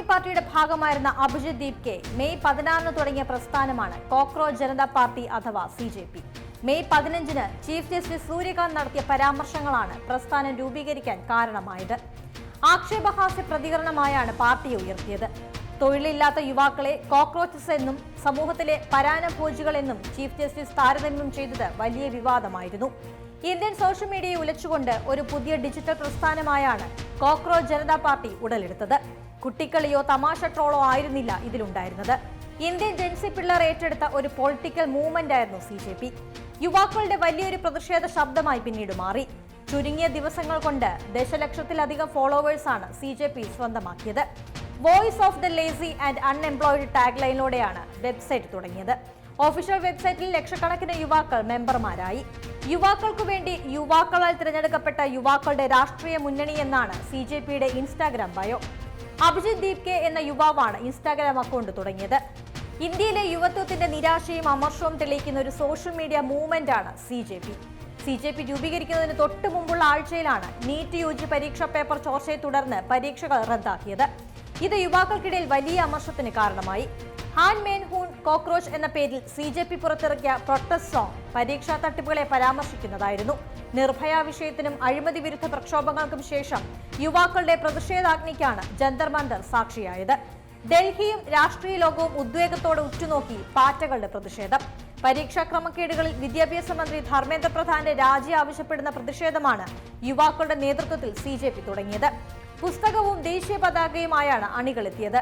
പാർട്ടിയുടെ ഭാഗമായിരുന്ന അഭിജിത് ദീപ്കെ മെയ് 16 തുടങ്ങിയ പ്രസ്ഥാനമാണ് കോക്രോച്ച് ജനതാ പാർട്ടി അഥവാ CJP. May 15 chief justice Suryakant നടത്തിയ പരാമർശങ്ങളാണ് പ്രസ്ഥാനം രൂപീകരിക്കാൻ കാരണമായത്. ആക്ഷേപഹാസ്യ പ്രതികരണമായാണ് പാർട്ടിയെ ഉയർത്തിയത്. തൊഴിലില്ലാത്ത യുവാക്കളെ കോക്രോച്ചസ് എന്നും സമൂഹത്തിലെ പരാന്നഭോജികൾ എന്നും ചീഫ് ജസ്റ്റിസ് താരതമ്യം ചെയ്തത് വലിയ വിവാദമായിരുന്നു. ഇന്ത്യൻ സോഷ്യൽ മീഡിയയെ ഉലച്ചുകൊണ്ട് ഒരു പുതിയ ഡിജിറ്റൽ പ്രസ്ഥാനമായാണ് കോക്രോച്ച് ജനതാ പാർട്ടി ഉടലെടുത്തത്. കുട്ടിക്കളിയോ തമാശ ട്രോളോ ആയിരുന്നില്ല ഇതിലുണ്ടായിരുന്നത്. ഇന്ത്യൻ ജൻസി പിള്ളേർ ഏറ്റെടുത്ത ഒരു പൊളിറ്റിക്കൽ മൂവ്മെന്റ് ആയിരുന്നു CJP. യുവാക്കളുടെ വലിയൊരു പ്രതിഷേധ ശബ്ദമായി പിന്നീട് മാറി. ചുരുങ്ങിയ ദിവസങ്ങൾ കൊണ്ട് ദശലക്ഷത്തിലധികം ഫോളോവേഴ്സാണ് CJP സ്വന്തമാക്കിയത്. Voice of the lazy and unemployed tag ലൈനിലൂടെയാണ് വെബ്സൈറ്റ് തുടങ്ങിയത്. ഒഫീഷ്യൽ വെബ്സൈറ്റിൽ ലക്ഷക്കണക്കിന് യുവാക്കൾ മെമ്പർമാരായി. യുവാക്കൾക്കു വേണ്ടി യുവാക്കളാൽ തിരഞ്ഞെടുക്കപ്പെട്ട യുവാക്കളുടെ രാഷ്ട്രീയ മുന്നണി എന്നാണ് CJPയുടെ ഇൻസ്റ്റാഗ്രാം ബയോ. അഭിജിത് ദീപ്കെ എന്ന യുവാവാണ് ഇൻസ്റ്റാഗ്രാം അക്കൗണ്ട് തുടങ്ങിയത്. ഇന്ത്യയിലെ യുവത്വത്തിന്റെ നിരാശയും അമർഷവും തെളിയിക്കുന്ന ഒരു സോഷ്യൽ മീഡിയ മൂവ്മെന്റ് ആണ് CJP രൂപീകരിക്കുന്നതിന് തൊട്ടു മുമ്പുള്ള ആഴ്ചയിലാണ് നീറ്റ് UG പരീക്ഷാ പേപ്പർ ചോർച്ചയെ തുടർന്ന് പരീക്ഷകൾ റദ്ദാക്കിയത്. ഇത് യുവാക്കൾക്കിടയിൽ വലിയ അമർഷത്തിന് കാരണമായി. ഹാൻ മേൻ ഹൂൺ കോക്രോച്ച് എന്ന പേരിൽ CJP പുറത്തിറക്കിയ പ്രൊട്ടസ്റ്റ് സോങ് പരീക്ഷാ തട്ടിപ്പുകളെ പരാമർശിക്കുന്നതായിരുന്നു. നിർഭയ വിഷയത്തിനും അഴിമതി വിരുദ്ധ പ്രക്ഷോഭങ്ങൾക്കും ശേഷം യുവാക്കളുടെ പ്രതിഷേധാഗ്നിക്കാണ് ജന്തർ മന്തർ സാക്ഷിയായത്. ഡൽഹിയും രാഷ്ട്രീയ ലോകവും ഉദ്വേഗത്തോടെ ഉറ്റുനോക്കി പാറ്റകളുടെ പ്രതിഷേധം. പരീക്ഷാ ക്രമക്കേടുകളിൽ വിദ്യാഭ്യാസ മന്ത്രി ധർമ്മേന്ദ്ര പ്രധാന്റെ രാജി ആവശ്യപ്പെടുന്ന പ്രതിഷേധമാണ് യുവാക്കളുടെ നേതൃത്വത്തിൽ CJP തുടങ്ങിയത്. പുസ്തകവും ദേശീയ പതാകയുമായാണ് അണികളെത്തിയത്.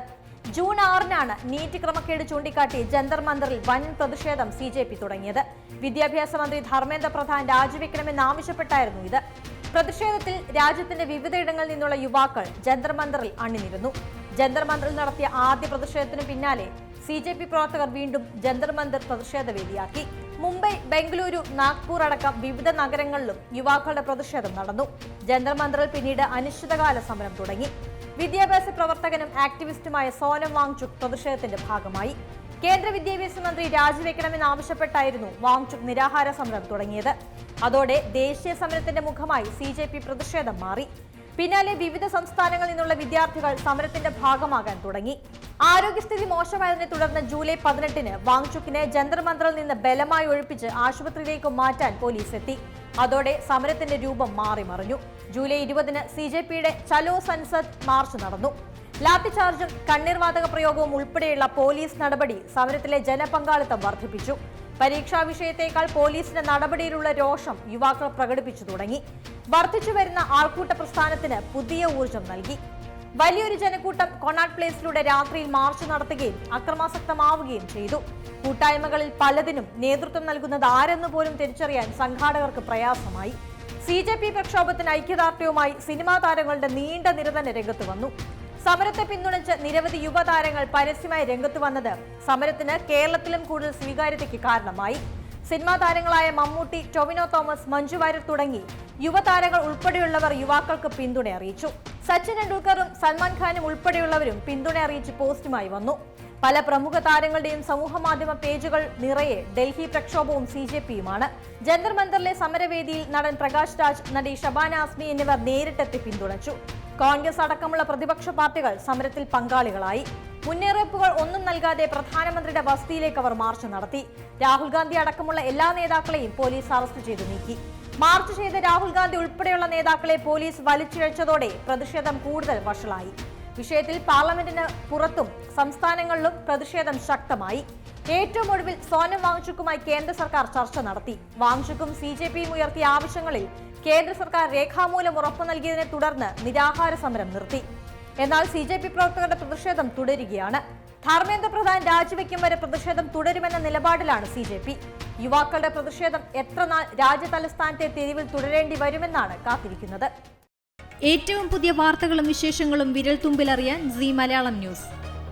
ജൂൺ 6 നീറ്റ് ക്രമക്കേട് ചൂണ്ടിക്കാട്ടി ജന്തർ മന്തറിൽ വൻ പ്രതിഷേധം CJP തുടങ്ങിയത്. വിദ്യാഭ്യാസ മന്ത്രി ധർമ്മേന്ദ്ര പ്രധാൻ രാജിവെക്കണമെന്നാവശ്യപ്പെട്ടായിരുന്നു ഇത്. പ്രതിഷേധത്തിൽ രാജ്യത്തിന്റെ വിവിധയിടങ്ങളിൽ നിന്നുള്ള യുവാക്കൾ ജന്തർ മന്തറിൽ അണിനിരുന്നു. ജന്തർ മന്തറിൽ നടത്തിയ ആദ്യ പ്രതിഷേധത്തിനു പിന്നാലെ CJP പ്രവർത്തകർ വീണ്ടും ജന്തർ മന്തർ പ്രതിഷേധ വേദിയാക്കി. മുംബൈ, ബംഗളൂരു, നാഗ്പൂർ അടക്കം വിവിധ നഗരങ്ങളിലും യുവാക്കളുടെ പ്രതിഷേധം നടന്നു. ജന്തർ മന്തറിൽ പിന്നീട് അനിശ്ചിതകാല സമരം തുടങ്ങി. വിദ്യാഭ്യാസ പ്രവർത്തകനും ആക്ടിവിസ്റ്റുമായ സോനം വാങ്ചുക് പ്രതിഷേധത്തിന്റെ ഭാഗമായി. കേന്ദ്ര വിദ്യാഭ്യാസ മന്ത്രി രാജിവെക്കണമെന്നാവശ്യപ്പെട്ടായിരുന്നു വാങ്ചുക് നിരാഹാര സമരം തുടങ്ങിയത്. അതോടെ ദേശീയ സമരത്തിന്റെ മുഖമായി CJP പ്രതിഷേധം മാറി. പിന്നാലെ വിവിധ സംസ്ഥാനങ്ങളിൽ നിന്നുള്ള വിദ്യാർത്ഥികൾ സമരത്തിന്റെ ഭാഗമാകാൻ തുടങ്ങി. ആരോഗ്യസ്ഥിതി മോശമായതിനെ തുടർന്ന് ജൂലൈ 18 വാങ്ചുക്കിനെ ജന്തർ മന്തറിൽ നിന്ന് ബലമായി ഒഴിപ്പിച്ച് ആശുപത്രിയിലേക്ക് മാറ്റാൻ പോലീസ് എത്തി. അതോടെ സമരത്തിന്റെ രൂപം മാറി മറിഞ്ഞു. ജൂലൈ 20 CJPയുടെ ചലോ സൻസദ് മാർച്ച് നടന്നു. ലാത്തിചാർജും കണ്ണീർവാതക പ്രയോഗവും ഉൾപ്പെടെയുള്ള പോലീസ് നടപടി സമരത്തിലെ ജനപങ്കാളിത്തം വർദ്ധിപ്പിച്ചു. പരീക്ഷാ വിഷയത്തേക്കാൾ പോലീസിന്റെ നടപടിയിലുള്ള രോഷം യുവാക്കൾ പ്രകടിപ്പിച്ചു തുടങ്ങി. വർദ്ധിച്ചുവരുന്ന ആൾക്കൂട്ട പ്രസ്ഥാനത്തിന് പുതിയ ഊർജം നൽകി. വലിയൊരു ജനക്കൂട്ടം കൊണാട്ട് പ്ലേസിലൂടെ രാത്രിയിൽ മാർച്ച് നടത്തുകയും അക്രമാസക്തമാവുകയും ചെയ്തു. കൂട്ടായ്മകളിൽ പലതിനും നേതൃത്വം നൽകുന്നത് ആരെന്ന് പോലും തിരിച്ചറിയാൻ സംഘാടകർക്ക് പ്രയാസമായി. CJP പ്രക്ഷോഭത്തിന് ഐക്യദാർഢ്യവുമായി സിനിമാ താരങ്ങളുടെ നീണ്ട നിര തന്നെ രംഗത്ത് വന്നു. സമരത്തെ പിന്തുണച്ച് നിരവധി യുവതാരങ്ങൾ പരസ്യമായി രംഗത്ത് വന്നത് സമരത്തിന് കേരളത്തിലും കൂടുതൽ സ്വീകാര്യതയ്ക്ക് കാരണമായി. സിനിമാ താരങ്ങളായ മമ്മൂട്ടി, ടൊവിനോ തോമസ്, മഞ്ജു വാര്യർ തുടങ്ങി യുവതാരങ്ങൾ ഉൾപ്പെടെയുള്ളവർ യുവാക്കൾക്ക് പിന്തുണ അറിയിച്ചു. സച്ചിൻ ടെണ്ടുൽക്കറും സൽമാൻ ഖാനും ഉൾപ്പെടെയുള്ളവരും പിന്തുണ അറിയിച്ച് പോസ്റ്റുമായി വന്നു. പല പ്രമുഖ താരങ്ങളുടെയും സമൂഹമാധ്യമ പേജുകൾ നിറയെ ഡൽഹി പ്രക്ഷോഭവും CJPയുമാണ്. ജന്തർ മന്തറിലെ സമരവേദിയിൽ നടൻ പ്രകാശ് രാജ്, നടി ഷബാന ആസ്മി എന്നിവർ നേരിട്ടെത്തി പിന്തുണച്ചു. കോൺഗ്രസ് അടക്കമുള്ള പ്രതിപക്ഷ പാർട്ടികൾ സമരത്തിൽ പങ്കാളികളായി. മുന്നറിയിപ്പുകൾ ഒന്നും നൽകാതെ പ്രധാനമന്ത്രിയുടെ വസതിയിലേക്ക് അവർ മാർച്ച് നടത്തി. രാഹുൽ ഗാന്ധി അടക്കമുള്ള എല്ലാ നേതാക്കളെയും പോലീസ് അറസ്റ്റ് ചെയ്തു നീക്കി. മാർച്ച് ചെയ്ത രാഹുൽ ഗാന്ധി ഉൾപ്പെടെയുള്ള നേതാക്കളെ പോലീസ് വലിച്ചിഴച്ചതോടെ പ്രതിഷേധം കൂടുതൽ വഷളായി. വിഷയത്തിൽ പാർലമെന്റിന് പുറത്തും സംസ്ഥാനങ്ങളിലും പ്രതിഷേധം ശക്തമായി. ഏറ്റവും ഒടുവിൽ സോനം വാങ്ചുക്കുമായി കേന്ദ്ര സർക്കാർ ചർച്ച നടത്തി. വാങ്ചുക്കും CJPയും ഉയർത്തിയ ആവശ്യങ്ങളിൽ കേന്ദ്ര സർക്കാർ രേഖാമൂലം ഉറപ്പു നൽകിയതിനെ തുടർന്ന് നിരാഹാര സമരം നിർത്തി. എന്നാൽ CJP പ്രവർത്തകരുടെ പ്രതിഷേധം തുടരുകയാണ്. ധർമ്മേന്ദ്ര പ്രധാൻ രാജിവെക്കും വരെ പ്രതിഷേധം തുടരുമെന്ന നിലപാടിലാണ് CJP. യുവാക്കളുടെ പ്രതിഷേധം എത്ര നാൾ രാജ്യതലസ്ഥാനത്തെ തെരുവിൽ തുടരേണ്ടി വരുമെന്നാണ് കാത്തിരിക്കുന്നത്. ഏറ്റവും പുതിയ വാർത്തകളും വിശേഷങ്ങളും വിരൽ തുമ്പിലറിയാൻ Zee മലയാളം ന്യൂസ്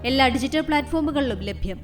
എല്ലാ ഡിജിറ്റൽ പ്ലാറ്റ്ഫോമുകളിലും ലഭ്യം.